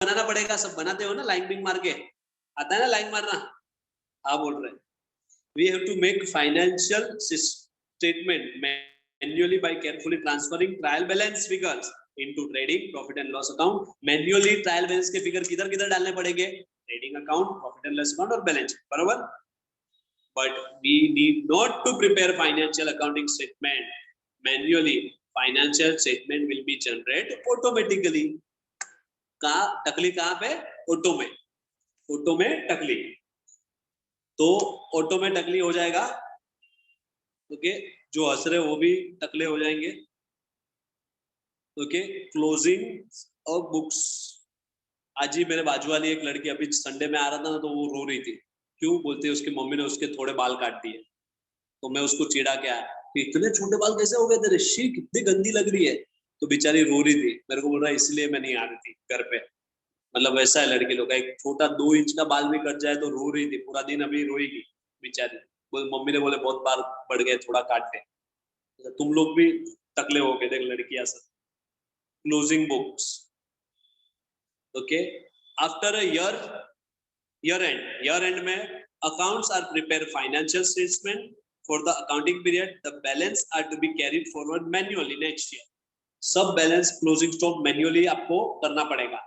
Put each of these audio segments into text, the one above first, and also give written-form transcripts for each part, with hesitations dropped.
बनाना पड़ेगा, सब बनाते हो ना लाइन बिंग मार के, आता है ना लाइन मारना? हाँ बोल रहे हैं। We have to make financial statement manually by carefully transferring trial balance figures into trading profit and loss account. Manually trial balance के फिगर किधर किधर डालने पड़ेंगे? Trading account, profit and loss account और बैलेंस शीट, बराबर? But we need not to prepare financial accounting statement manually. Financial statement will be generated automatically. कहाँ टकली कहाँ पे? ऑटो में, ऑटो में टकली, तो ऑटो में टकली हो जाएगा। ओके, जो हंस रहे वो भी टकले हो जाएंगे। ओके, क्लोजिंग और बुक्स। आज ही मेरे बाजू वाली एक लड़की अभी संडे में आ रहा था ना, तो वो रो रही थी। क्यों? बोलती है उसकी मम्मी ने उसके थोड़े बाल काट दिए। तो मैं उसको चिढ़ा के आया कि इतने छोटे बाल कैसे हो गए तेरे, शी कितनी गंदी लग रही है। तो बेचारी रो रही थी, मेरे को बोल रहा है इसलिए मैं नहीं आ रही थी घर पे। मतलब वैसा है लड़की लोग का, एक छोटा 2 इंच का बाल भी कट जाए तो रो रही थी पूरा दिन, अभी रोएगी बेचारी। मम्मी ने बोले बहुत बाल बढ़ गए, थोड़ा काट दे। तुम लोग भी टकले हो गए, देख लड़कियां सब। Closing books. Okay, after a year end में accounts are prepare financial statement for the accounting period. The balance are to be carried forward manually next year. सब बैलेंस क्लोजिंग स्टॉक मैन्युअली आपको करना पड़ेगा।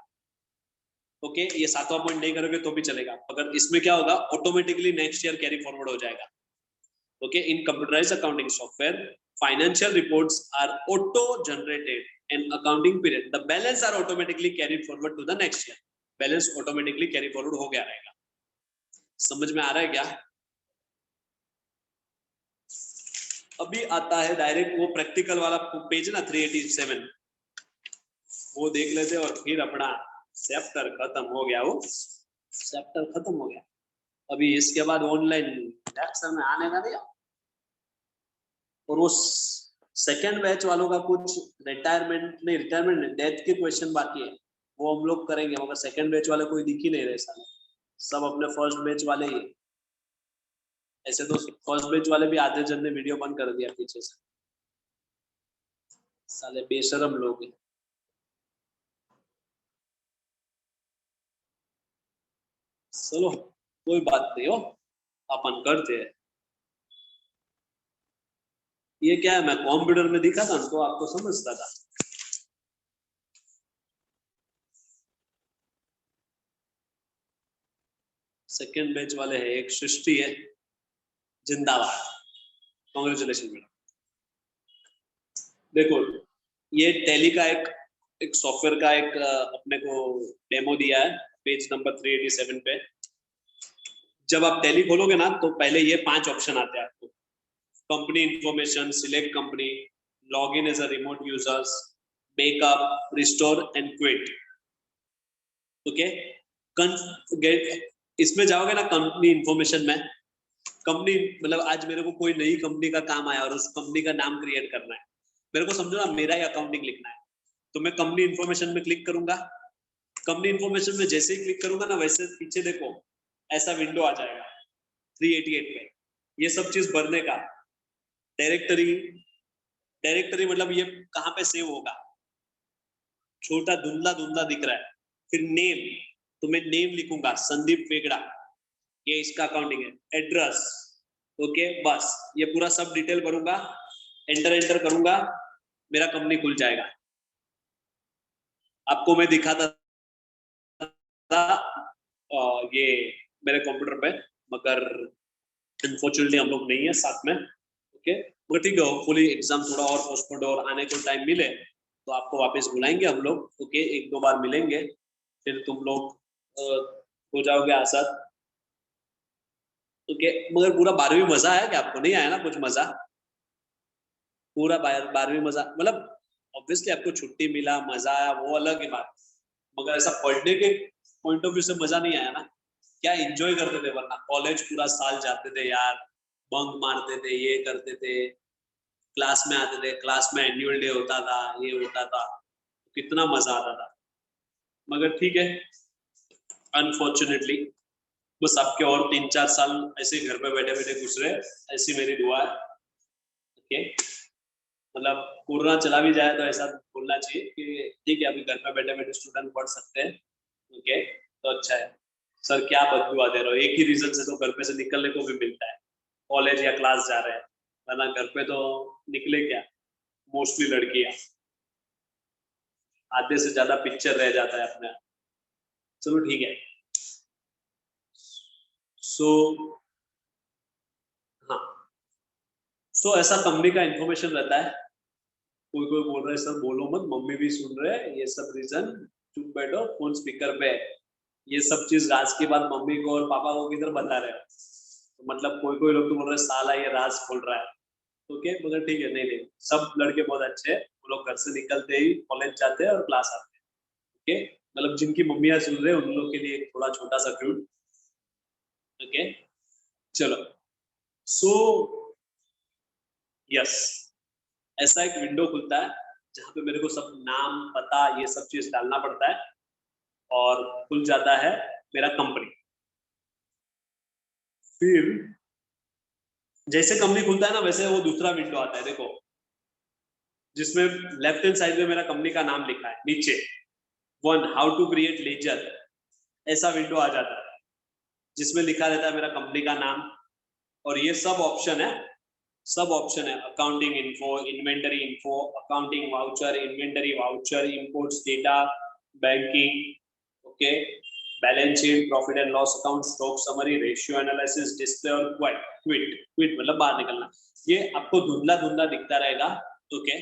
ओके, ये 7वां point नहीं करोगे तो भी चलेगा, मगर इसमें क्या होगा, automatically next year carry forward हो जाएगा। Okay, in computerised accounting software financial reports are auto generated and accounting period the balance are automatically carried forward to the next year. Balance automatically carry forward हो गया रहेगा। समझ में आ रहा है क्या? अभी आता है डायरेक्ट वो प्रैक्टिकल वाला पेज ना 387, वो देख लेते और फिर अपना चैप्टर खत्म हो गया। वो चैप्टर खत्म हो गया। अभी इसके बाद ऑनलाइन लेक्चर में आने का नहीं। और वो सेकंड बैच वालों का कुछ रिटायरमेंट डेथ के क्वेश्चन बाकी है, वो हम लोग करेंगे, मगर सेकंड बैच वाले कोई दिख ही नहीं रहे साले, सब अपने फर्स्ट बैच वाले ही। ऐसे तो फर्स्ट बैच वाले भी आधे जन ने वीडियो बंद कर दिया पीछे से, साले बेशरम लोग हैं। चलो कोई बात नहीं हो, अपन करते हैं। ये क्या है, मैं कंप्यूटर में दिखा था तो आपको समझता था। सेकंड बैच वाले हैं, एक सृष्टि है, जिंदाबाद, कांग्रेचुलेशन मैडम। देखो ये टैली का एक सॉफ्टवेयर का एक अपने को डेमो दिया है, पेज नंबर 387 पे। जब आप टैली खोलोगे ना तो पहले ये 5 ऑप्शन आते हैं आपको, company information, select company, log in as a remote users, backup, restore and quit. Okay, इसमें जाओगे ना कंपनी इंफॉर्मेशन में, कंपनी मतलब आज मेरे को कोई नई कंपनी का काम आया और उस कंपनी का नाम क्रिएट करना है, मेरे को समझो ना मेरा ही अकाउंटिंग लिखना है, तो मैं कंपनी इंफॉर्मेशन में क्लिक करूंगा। कंपनी इंफॉर्मेशन में जैसे ही क्लिक करूंगा ना, वैसे पीछे देखो ऐसा विंडो आ जाएगा 388 पे, ये सब चीज भरने का। डायरेक्टरी मतलब ये कहाँ पे सेव होगा, छोटा धुंधला धुंधला दिख रहा है। फिर नेम, तो मैं नेम लिखूंगा संदीप वेगड़ा, ये इसका अकाउंटिंग है। एड्रेस, ओके बस ये पूरा सब डिटेल भरूंगा, एंटर करूंगा, मेरा कंपनी खुल जाएगा। आपको मैं दिखाता था ये मेरे कंप्यूटर पे, मगर अनफॉर्चुनेटली हम लोग नहीं है साथ में। ओके, मगर ठीक है, होपफुली एग्जाम थोड़ा और पोस्टपोन और आने को टाइम मिले तो आपको वापस बुलाएंगे हम लोग। ओके, 1-2 बार मिलेंगे, फिर तुम लोग हो जाओगे आसाद। ओके, मगर पूरा 12वीं मजा आया क्या आपको? नहीं आया ना कुछ मजा? पूरा 12वीं मजा मतलब ऑब्वियसली आपको छुट्टी मिला, मजा आया, वो अलग ही बात, मगर ऐसा पढ़ने के पॉइंट ऑफ व्यू से मजा नहीं आया ना। क्या एंजॉय करते थे, वरना कॉलेज पूरा साल जाते थे यार, बंक मारते थे, ये करते थे, क्लास में आते थे, क्लास में एनुअल डे होता था, ये होता था, कितना मजा आता था। मगर ठीक है, अनफॉर्चुनेटली बस आपके और 3-4 साल ऐसे घर पे बैठे बैठे गुजरे, ऐसी मेरी दुआ है। ओके, मतलब कोरोना चला भी जाए तो ऐसा बोलना चाहिए कि ठीक है अभी घर पे बैठे बैठे स्टूडेंट पढ़ सकते हैं, ओके, तो अच्छा है। सर क्या बददुआ दे रहे हो, एक ही रीजन से तो घर पे से निकलने को भी मिलता है, कॉलेज या क्लास जा रहे हैं, वरना घर पे तो निकले क्या, मोस्टली लड़कियां, आधे से ज्यादा पिक्चर रह जाता है अपने। चलो ठीक है। सो हाँ, सो ऐसा कंपनी का इंफॉर्मेशन रहता है। कोई कोई बोल रहा है सर बोलो मत, मम्मी भी सुन रहे हैं, ये सब रीजन, चुप बैठो, फोन स्पीकर पे है। ये सब चीज राज की बात मम्मी को और पापा को किधर बता रहे हो, तो मतलब कोई कोई लोग तो बोल रहे हैं साला ये राज खोल रहा है। ओके, मगर ठीक है, नहीं नहीं, सब लड़के बहुत अच्छे हैं, वो लोग घर से निकलते ही कॉलेज जाते हैं और क्लास आते हैं। ओके, मतलब जिनकी मम्मियां सुन रहे हैं उन लोग के लिए एक थोड़ा छोटा सा क्यूट। ओके, चलो। सो यस, ऐसा एक विंडो खुलता है जहां पे मेरे को सब नाम पता ये सब चीज डालना पड़ता है, और खुल जाता है मेरा कंपनी। फिर जैसे कंपनी खुलता है ना, वैसे वो दूसरा विंडो आता है, देखो, जिसमें लेफ्ट हैंड साइड में मेरा कंपनी का नाम लिखा है, नीचे 1 हाउ टू क्रिएट लेजर, ऐसा विंडो आ जाता है जिसमें लिखा रहता है मेरा कंपनी का नाम। और ये सब ऑप्शन है, सब ऑप्शन है, accounting info, inventory info, accounting voucher, inventory voucher, imports data, banking, okay, balance sheet, profit and loss account, stock summary, ratio analysis, display और क्विट। क्विट मतलब बाहर निकलना। ये आपको धुंधला धुंधला दिखता रहेगा। ओके,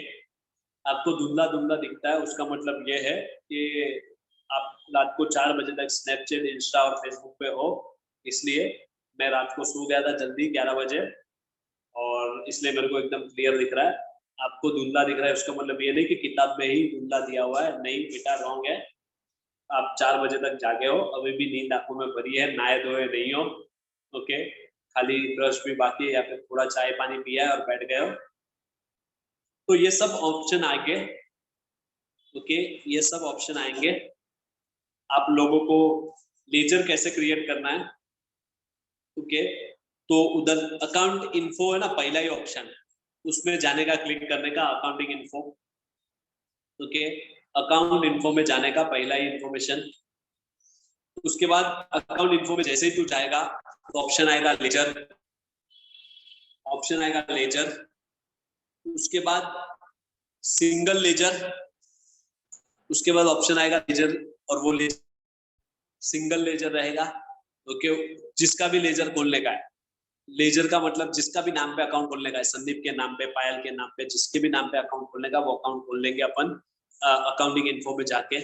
आपको धुंधला धुंधला दिखता है, उसका मतलब ये है कि आप रात को 4 बजे तक स्नैपचैट, इंस्टा और फेसबुक पे हो, इसलिए मैं रात को सो गया था जल्दी 11 बजे, और इसलिए मेरे को एकदम क्लियर दिख रहा है। आपको धुंधला दिख रहा है, उसका मतलब ये नहीं कि किताब में ही धुंधला दिया हुआ है, नहीं बेटा, रॉन्ग है। आप 4 बजे तक जागे हो, अभी भी नींद आंखों में भरी है, नहाए धोए नहीं हो। ओके, खाली ब्रश भी बाकी है, या फिर थोड़ा चाय पानी पिया है और बैठ गए हो। तो ये सब ऑप्शन आएंगे। ओके, ये सब ऑप्शन आएंगे। आप लोगों को लेजर कैसे क्रिएट करना है। ओके, तो उधर अकाउंट इन्फो है ना, पहला ही ऑप्शन, उसमें जाने का, क्लिक करने का, accounting info. Okay, account info में जाने का, पहला ही इन्फॉर्मेशन। उसके बाद अकाउंट इन्फो में जैसे ही तू जाएगा तो ऑप्शन आएगा लेजर, ऑप्शन आएगा लेजर। उसके बाद सिंगल लेजर, उसके बाद ऑप्शन आएगा लेजर, और वो लेजर सिंगल लेजर रहेगा। ओके, जिसका भी लेजर खोलने का है, लेजर का मतलब जिसका भी नाम पे अकाउंट खोलने का है, संदीप के नाम पे, पायल के नाम पे, जिसके भी नाम पे अकाउंट खोलने का, वो अकाउंट खोल लेंगे अपन अकाउंटिंग इन्फो में जाके।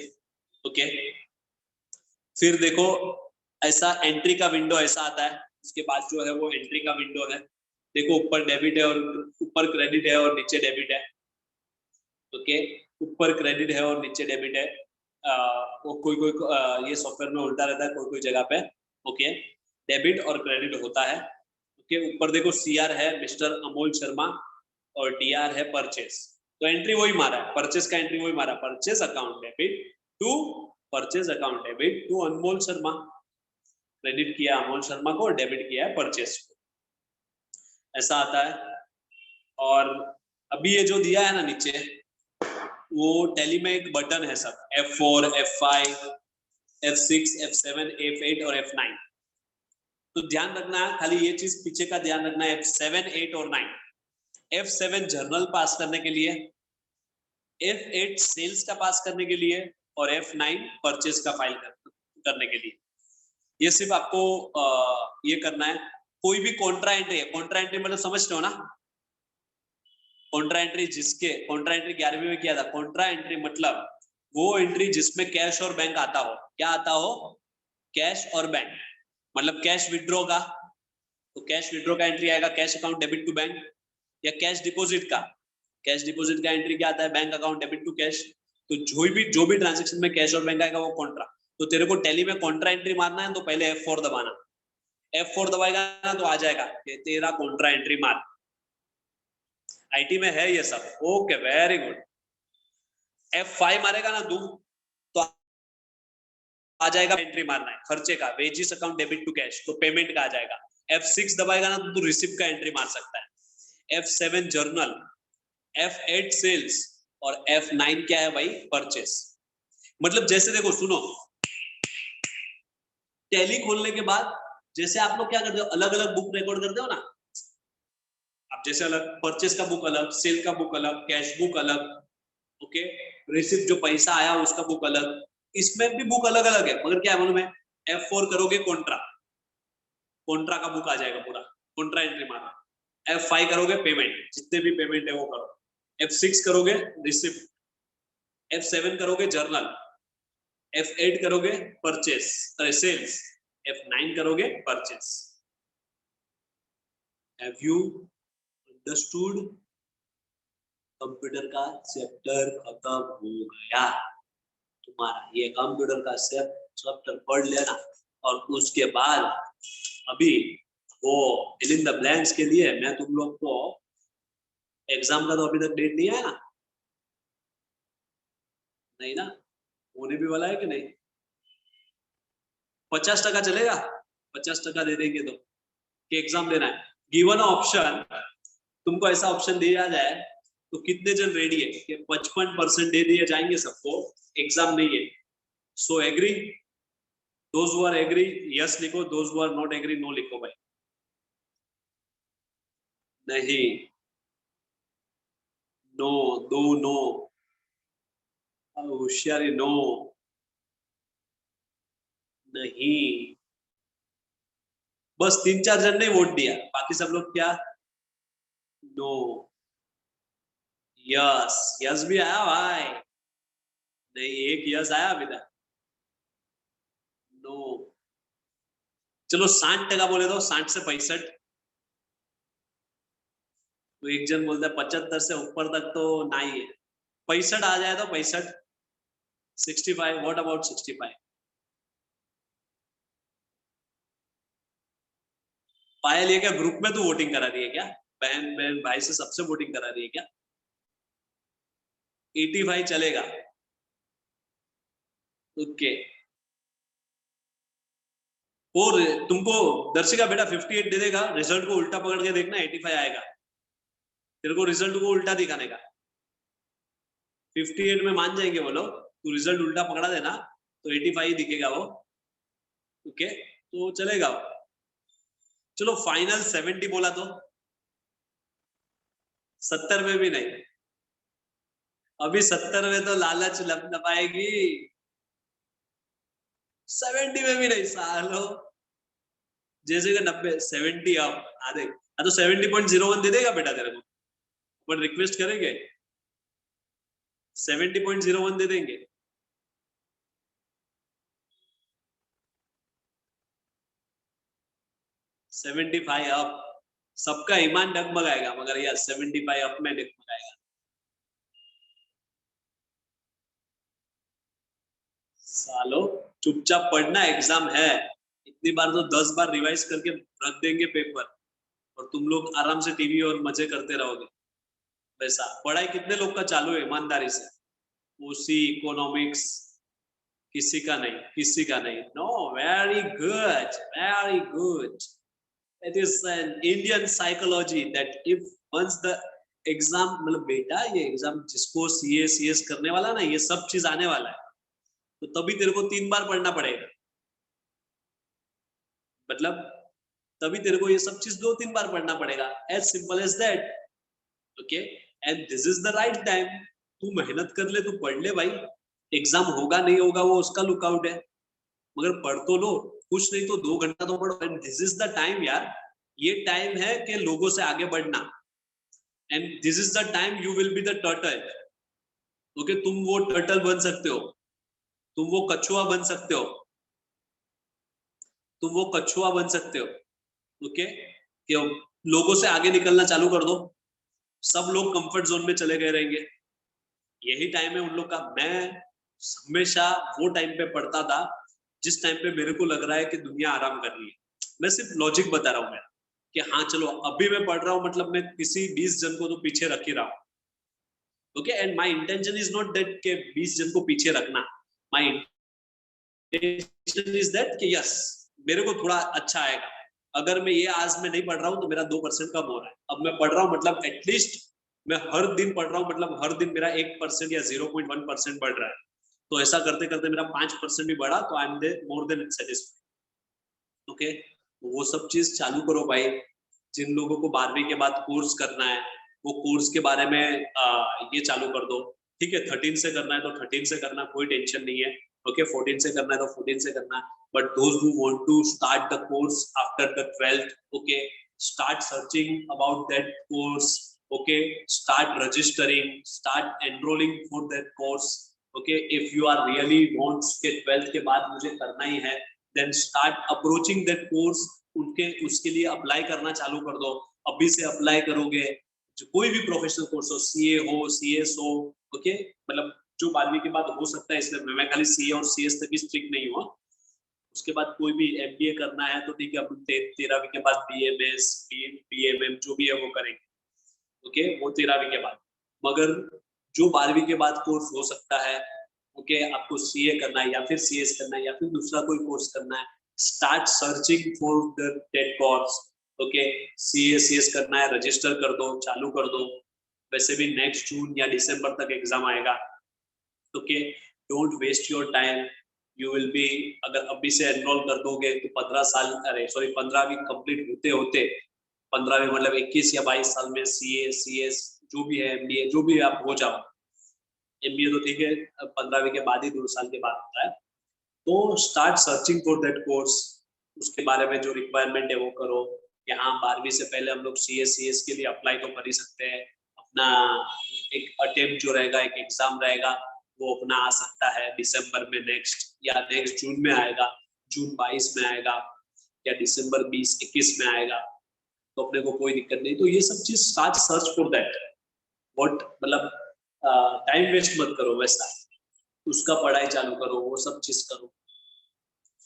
ओके, फिर देखो, ऐसा एंट्री का विंडो ऐसा आता है। उसके बाद जो है वो एंट्री का विंडो है। देखो, ऊपर डेबिट है और ऊपर क्रेडिट है और नीचे डेबिट है। ओके, ऊपर क्रेडिट है और नीचे डेबिट है। वो कोई कोई ये सॉफ्टवेयर में उल्टा रहता है कोई कोई जगह पे। ओके, डेबिट और क्रेडिट होता है। ओके, ऊपर देखो सीआर है मिस्टर अमोल शर्मा, और डीआर है परचेस। तो एंट्री वही मारा है, परचेस का एंट्री वही मारा, purchase account debit to, purchase account debit to Anmol Sharma. Credit किया अमोल शर्मा को और डेबिट किया है परचेस को, ऐसा आता है। और अभी ये जो दिया है ना नीचे, वो टैली में एक बटन है सब, F4, F5, F6, F7, F8 और F9। तो ध्यान रखना, खाली ये चीज पीछे का ध्यान रखना, F7, 8 और 9। F7 जर्नल पास करने के लिए, F8 सेल्स का पास करने के लिए, और F9 परचेस का फाइल करने के लिए। ये सिर्फ आपको ये करना है। कोई भी कॉन्ट्रा एंट्री है, कॉन्ट्रा एंट्री मतलब समझते हो ना, कॉन्ट्रा एंट्री जिसके, कॉन्ट्रा एंट्री 11वीं में किया था। कॉन्ट्रा एंट्री मतलब वो एंट्री जिसमें कैश और बैंक आता हो। क्या आता हो, कैश और बैंक। मतलब कैश विड्रॉ का, तो कैश विड्रॉ का एंट्री आएगा cash account debit to bank, या कैश डिपॉजिट का, कैश डिपॉजिट का एंट्री क्या आता है, bank account debit to cash. तो जो भी ट्रांजेक्शन में कैश और बैंक आएगा वो कॉन्ट्रा। तो तेरे को टैली में कॉन्ट्रा एंट्री मारना है तो पहले F4 दबाना, F4 दबाएगा ना तो आ जाएगा तेरा कॉन्ट्रा एंट्री मार। आईटी में है ये सब। Okay, very good. F5 मारेगा ना तू तो आ जाएगा, एंट्री मारना है खर्चे का, wages account debit to cash, तो पेमेंट का आ जाएगा। F6 दबाएगा ना तो तू रिसिप्ट का एंट्री मार सकता है। F7 जर्नल, F8 सेल्स, और F9 क्या है भाई, परचेस। मतलब जैसे देखो सुनो, टैली खोलने के बाद जैसे आप लोग क्या करते हो, अलग अलग बुक रिकॉर्ड करते हो ना, आप जैसे अलग परचेस का बुक अलग, सेल का बुक अलग, कैश बुक अलग, ओके, रिसिप्ट जो पैसा आया उसका बुक अलग, इसमें भी बुक अलग अलग है, मगर क्या है मालूम है, F4 करोगे कॉन्ट्रा, कॉन्ट्रा का बुक आ जाएगा पूरा, कॉन्ट्रा एंट्री मारना, F5 करोगे पेमेंट, जितने भी पेमेंट है वो करो, F6 करोगे रिसिप्ट, F7 करोगे जर्नल, F8 करोगे परचेस सेल्स, F9 करोगे purchase. Have you understood? Computer का चैप्टर खत्म हो गया तुम्हारा, ये कंप्यूटर का चैप्टर पढ़ लेना, और उसके बाद अभी वो फिल इन द ब्लैंक्स के लिए मैं तुम लोग को एग्जाम का तो अभी तक डेट नहीं आया ना, नहीं ना, होने भी वाला है कि नहीं, 50% चलेगा, 50% दे देंगे तो कि एग्जाम देना है, गिवन ऑप्शन, तुमको ऐसा ऑप्शन दिया जाए तो कितने जन रेडी है कि 55% दे दिए जाएंगे सबको, एग्जाम नहीं है, so agree, those who are agree yes लिखो, those who are not agree no लिखो भाई, नहीं, नो, दो नो, होशियारी नो, नहीं, बस 3-4 जन ने वोट दिया, बाकी सब लोग क्या, नो, यस, यस भी आया भाई, नहीं एक यस आया अभी तक, नो, चलो 60% बोले तो 60 से 65, तो एक जन बोलता है 75 से ऊपर तक तो नहीं है, 65 आ जाए तो 65, 65, व्हाट अबाउट 65? पायल ये क्या ग्रुप में तो वोटिंग करा रही है क्या, बहन बहन भाई से सबसे वोटिंग करा रही है क्या, 85 चलेगा, ओके, और तुमको दर्शिका बेटा 58 दे देगा, रिजल्ट को उल्टा पकड़ के देखना 85 आएगा, तेरे को रिजल्ट को उल्टा दिखाने का, 58 में मान जाएंगे वो लोग, तू रिजल्ट उल्टा पकड़ा देना तो 85 दिखेगा वो, ओके, तो चलेगा वो। चलो फाइनल 70 बोला तो 70 में भी नहीं, अभी 70 में तो लालच लपलपाएगी, 70 में भी नहीं सालो, जैसे कि 90, 70 अब आधे, तो 70.01 दे देगा बेटा तेरे को, पर रिक्वेस्ट करेंगे 70.01 दे देंगे, सेवेंटी फाइव अप, सबका ईमान डगमगाएगा, मगर यार 75 अप में डगमगाएगा, सालो चुपचाप पढ़ना, एग्जाम है, इतनी बार तो 10 बार रिवाइज करके रख देंगे पेपर, और तुम लोग आराम से टीवी और मजे करते रहोगे, वैसा पढ़ाई कितने लोग का चालू है ईमानदारी से, ओसी इकोनॉमिक्स किसी का नहीं, किसी का नहीं, no, very good, very good, it is an Indian psychology that if once the exam, मतलब बेटा ये एग्जाम जिसको सीएस करने वाला ना, ये सब चीज आने वाला है, तो तभी तेरे को 3 बार पढ़ना पड़ेगा, मतलब तभी तेरे को ये सब चीज 2-3 बार पढ़ना पड़ेगा, as simple as that, okay, and this is the right time, तू मेहनत कर ले, तू पढ़ ले भाई, एग्जाम होगा नहीं होगा वो उसका लुकआउट है, मगर पढ़ तो लो, कुछ नहीं तो 2 घंटा तो पढ़ो, and this is the time यार, ये टाइम है कि लोगों से आगे बढ़ना, and this is the time you will be the turtle, okay, तुम वो टर्टल बन सकते हो, तुम वो कछुआ बन सकते हो, तुम वो कछुआ बन सकते हो, ओके, कि लोगों से आगे निकलना चालू कर दो, सब लोग कंफर्ट जोन में चले गए रहेंगे, यही टाइम है उन लोग का, मैं हमेशा वो टाइम पे पढ़ता था जिस टाइम पे मेरे को लग रहा है कि दुनिया आराम कर रही है, मैं सिर्फ लॉजिक बता रहा हूँ मैं, कि हाँ चलो अभी मैं पढ़ रहा हूँ, मतलब मैं किसी 20 जन को तो पीछे रख ही रहा हूँ, okay, and my intention is not that के 20 जन को पीछे रखना, माय इंटेंशन इज दैट कि यस मेरे को थोड़ा अच्छा आएगा, अगर मैं ये आज में नहीं पढ़ रहा हूँ तो मेरा 2% कम हो रहा है, अब मैं पढ़ रहा हूँ मतलब एटलीस्ट मैं हर दिन पढ़ रहा हूँ, मतलब हर दिन मेरा 1% या 0.1% बढ़ रहा है, तो ऐसा करते करते मेरा 5% भी बढ़ा, तो I am more than satisfied, okay, वो सब चीज चालू करो भाई। जिन लोगों को 12वीं के बाद कोर्स करना है वो कोर्स के बारे में ये चालू कर दो। ठीक है, 13 से करना है तो 13 से करना, कोई टेंशन नहीं है। ओके, 14 से करना है तो 14 से करना। But those who want to start the course after the 12th, okay, start searching about that course, okay, start registering, start enrolling for that course, okay, if you are really wants के 12th के बाद मुझे करना ही है, then start approaching that course, उनके उसके लिए apply करना चालू कर दो। अभी से अप्लाई करोगे, जो कोई भी प्रोफेशनल कोर्स हो, सीए हो, सीएस हो, ओके, मतलब जो 12वीं के बाद हो सकता है, इसलिए मैं खाली सीए और सीएस तक ही स्ट्रिक्ट नहीं हुआ। उसके बाद कोई भी एमबीए करना है तो ठीक है, अपन 13वीं के बाद बीएमएस, बीएमएम जो भी है वो करेंगे। ओके, वो 13वीं के बाद। मगर जो 12वीं के बाद कोर्स हो सकता है, ओके, आपको सीए करना है या फिर सीएस करना है या फिर दूसरा कोई कोर्स करना है, start searching for the that course. Okay, CA CS करना है, रजिस्टर कर दो, चालू कर दो। वैसे भी नेक्स्ट जून या दिसंबर तक एग्जाम आएगा। Okay, don't waste your time. You will be, अगर अभी से एनरोल कर दोगे तो 15 साल, अरे सॉरी, 15वीं कंप्लीट होते होते, 15वीं मतलब 21 या 22 साल में सीए सीएस जो भी है, एमबीए जो भी आप हो जाओ। एमबीए तो ठीक है 15वीं के बाद ही 2 साल के बाद होता है। तो start searching for that course, उसके बारे में जो रिक्वायरमेंट है वो करो। यहाँ 12वीं से पहले हम लोग सीएस के लिए अप्लाई तो कर ही सकते हैं। अपना एक अटेम्प्ट जो रहेगा, एक एग्जाम रहेगा, वो अपना आ सकता है दिसंबर में नेक्स्ट, या नेक्स्ट जून में आएगा, जून 22 में आएगा, या दिसंबर 20-21 में आएगा। तो अपने को कोई दिक्कत नहीं। तो ये सब चीज start search for that. What मतलब टाइम वेस्ट मत करो वैसा, उसका पढ़ाई चालू करो, वो सब चीज करो।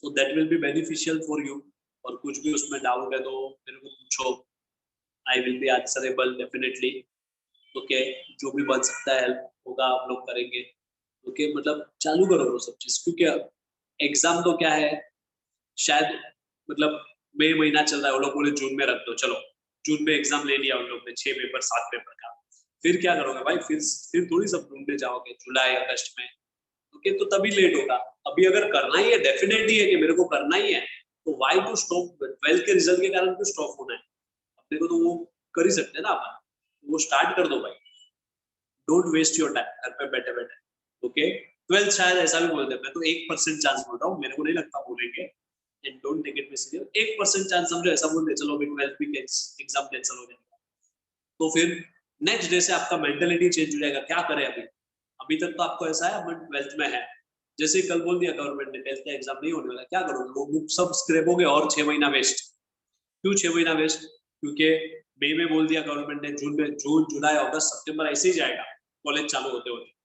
So that will be beneficial for you. और कुछ भी उसमें डाउट है तो मेरे को पूछो, I will be answerable definitely. Okay, जो भी बन सकता है हेल्प होगा आप लोग करेंगे। ओके, मतलब चालू करो वो सब चीज, क्योंकि एग्जाम तो क्या है, शायद मतलब मई महीना चल रहा है, वो लोग बोले जून में रख दो, चलो जून में एग्जाम ले लिया उन लोग ने, 6 पेपर 7 पेपर का। फिर क्या करोगे भाई, फिर थोड़ी सब ढूंढने जाओगे जुलाई अगस्त में। ओके, तो तभी लेट होगा। अभी अगर करना ही है, डेफिनेटली है कि मेरे को करना ही है, तो व्हाई टू स्टॉप? 12th के रिजल्ट के कारण क्यों स्टॉप होना है? अपने को तो वो कर ही सकते हैं ना अपन, वो स्टार्ट कर दो भाई। डोंट वेस्ट योर टाइम घर पे बैठे बैठे। ओके, 12th शायद ऐसा भी बोल दे, मैं तो 1% चांस बोल रहा हूँ, मेरे को नहीं लगता बोलेंगे, and don't take it serious. 1% chance समझो, ऐसा बोल दे चलो अभी 12th भी एग्जाम कैंसिल हो जाएगा, तो फिर नेक्स्ट डे से आपका मेंटेलिटी चेंज हो जाएगा, क्या करें अभी। अभी तक तो आपको ऐसा है अपन 12th में है, जैसे ही कल बोल दिया गवर्नमेंट ने 12th का एग्जाम नहीं होने वाला, क्या करोगे? वो बुक सब स्क्रैप हो गए और 6 महीना वेस्ट। क्यों 6 महीना वेस्ट? क्योंकि मई में बोल दिया गवर्नमेंट ने, जून में, जून जुलाई अगस्त सितंबर ऐसे ही जाएगा कॉलेज चालू होते होते।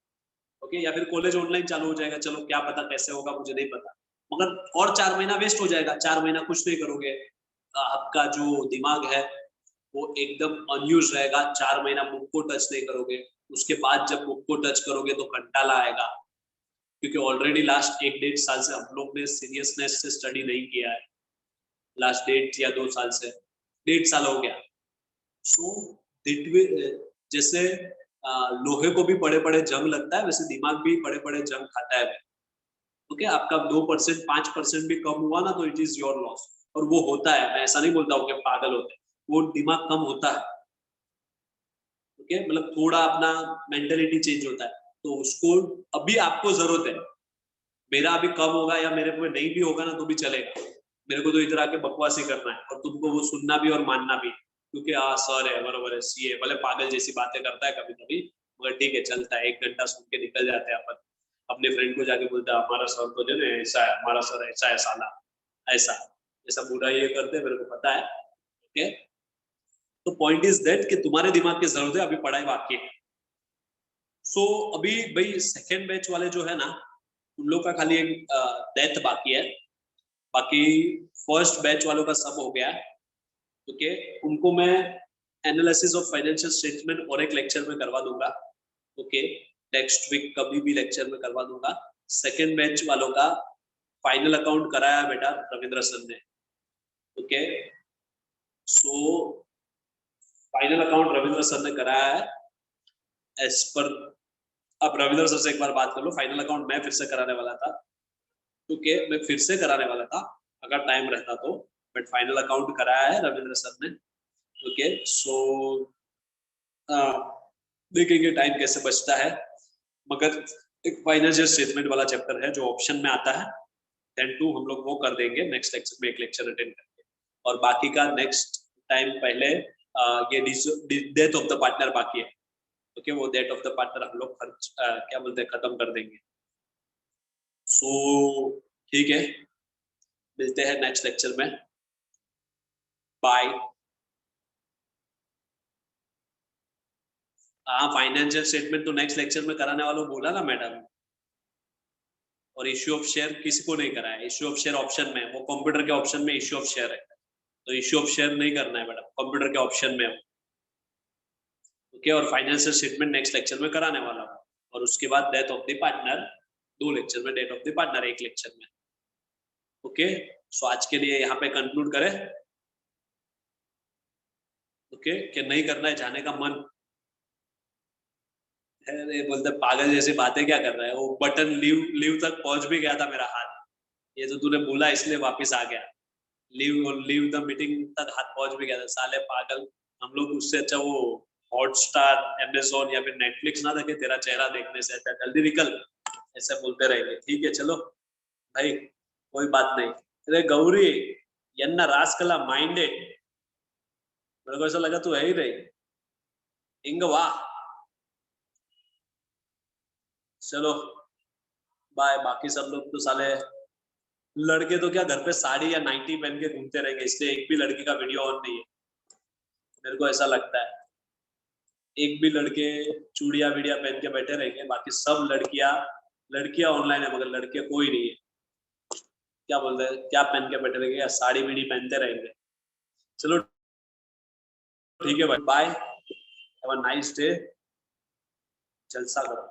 ओके, या फिर कॉलेज ऑनलाइन चालू हो जाएगा, चलो क्या पता कैसे होगा, मुझे नहीं पता। मगर और 4 महीना वेस्ट हो जाएगा, 4 महीना कुछ नहीं करोगे। आपका जो दिमाग है वो एकदम अनयूज रहेगा, 4 महीना बुक को टच नहीं करोगे। उसके बाद जब बुक को टच करोगे तो कंटाला आएगा, क्योंकि ऑलरेडी लास्ट 1-1.5 साल से हम लोग ने सीरियसनेस से स्टडी नहीं किया है। लास्ट 1.5 या 2 साल से, 1.5 साल हो गया। सो जैसे लोहे को भी बड़े बड़े जंग लगता है, वैसे दिमाग भी बड़े बड़े जंग खाता है। ओके, आपका 2% 5% भी कम हुआ ना तो इट इज योर लॉस। और वो होता है, मैं ऐसा नहीं बोलता हूँ कि पागल होते हैं, वो दिमाग कम होता है। ओके, मतलब थोड़ा अपना मेंटेलिटी चेंज होता है, तो उसको अभी आपको जरूरत है। मेरा अभी कम होगा या मेरे को नहीं भी होगा ना तो भी चलेगा, मेरे को तो इधर आके बकवास ही करना है और तुमको वो सुनना भी और मानना भी, क्योंकि हाँ सर है, बराबर है, सीए भले पागल जैसी बातें करता है कभी कभी, मगर ठीक है, चलता है। 1 घंटा सुन के निकल जाते हैं अपन। अपने फ्रेंड को जाके बोलता है हमारा सर तो जो है ऐसा है, हमारा सर ऐसा है साला, ऐसा ऐसा बुरा ये करते हैं, मेरे को पता है। ओके, तो पॉइंट इज दैट कि तुम्हारे दिमाग की जरूरत है, अभी पढ़ाई बाकी है। सो अभी भाई सेकेंड बैच वाले जो है ना, उन लोग का खाली एक डेथ बाकी है, बाकी फर्स्ट बैच वालों का सब हो गया है। ओके, उनको मैं एनालिसिस ऑफ फाइनेंशियल स्टेटमेंट और एक लेक्चर में करवा दूंगा। ओके, नेक्स्ट वीक कभी भी लेक्चर में करवा दूंगा। सेकेंड बैच वालों का फाइनल अकाउंट कराया बेटा रविंद्र सर ने। Okay, so final account Ravindra sir ने कराया है एज पर। अब रविंद्र सर से एक बार बात कर लो, फाइनल अकाउंट मैं फिर से कराने वाला था। ओके, मैं फिर से कराने वाला था, अगर टाइम रहता तो, बट फाइनल अकाउंट कराया है रविंद्र सर ने। ओके सो देखेंगे टाइम कैसे बचता है, मगर एक फाइनेंशियल स्टेटमेंट वाला चैप्टर है जो ऑप्शन में आता है, 10-2 हम लोग वो कर देंगे नेक्स्ट लेक्चर में, एक लेक्चर अटेंड करके। और बाकी का नेक्स्ट टाइम पहले ये डेथ ऑफ द पार्टनर बाकी है। ओके वो डेथ ऑफ द पार्टनर हम लोग क्या बोलते हैं खत्म कर देंगे। सो ठीक है, मिलते हैं नेक्स्ट लेक्चर में, बाय। हाँ फाइनेंशियल स्टेटमेंट तो नेक्स्ट लेक्चर में कराने वालों बोला ना मैडम। और इश्यू ऑफ शेयर किसी को नहीं कराया, इश्यू ऑफ शेयर ऑप्शन में, वो कंप्यूटर के ऑप्शन में इश्यू ऑफ शेयर है, तो इश्यू ऑफ शेयर नहीं करना है मैडम, कंप्यूटर के ऑप्शन में। ओके और फाइनेंशियल स्टेटमेंट नेक्स्ट लेक्चर में कराने वाला हूँ, और उसके बाद death of the partner 2 lecture में, death of the partner 1 lecture में। ओके सो आज के लिए यहाँ पे कंक्लूड करें। ओके कि नहीं करना है जाने का मन, अरे बोलते पागल जैसी बातें क्या कर रहा है, वो बटन लीव लीव तक पहुंच भी गया था मेरा हाथ, ये तो तूने बोला इसलिए वापस आ गया, लीव लीव द मीटिंग तक हाथ पहुंच भी गया था, साले पागल। हम लोग उससे अच्छा वो हॉटस्टार अमेज़न या फिर नेटफ्लिक्स ना देखे तेरा चेहरा देखने से अच्छा, जल्दी निकल, ऐसे बोलते रहेंगे। ठीक है चलो भाई कोई बात नहीं। अरे गौरी यन्ना रास्कला माइंडेड, मेरे को ऐसा लगा तू है ही नहीं, इंग वाह। चलो बाय, बाकी सब लोग तो साले लड़के तो क्या घर पे साड़ी या नाइटी पहन के घूमते रहेंगे, इसलिए एक भी लड़की का वीडियो ऑन नहीं है, मेरे को ऐसा लगता है। एक भी लड़के चूड़िया वीडिया पहन के बैठे रहेंगे, बाकी सब लड़कियां लड़कियां ऑनलाइन है, मगर लड़के कोई नहीं है। क्या बोलते हैं, क्या पहन के बैठे रहेंगे, या साड़ी बीड़ी पहनते रहेंगे। चलो ठीक है भाई, bye, have a nice day, जलसा करो।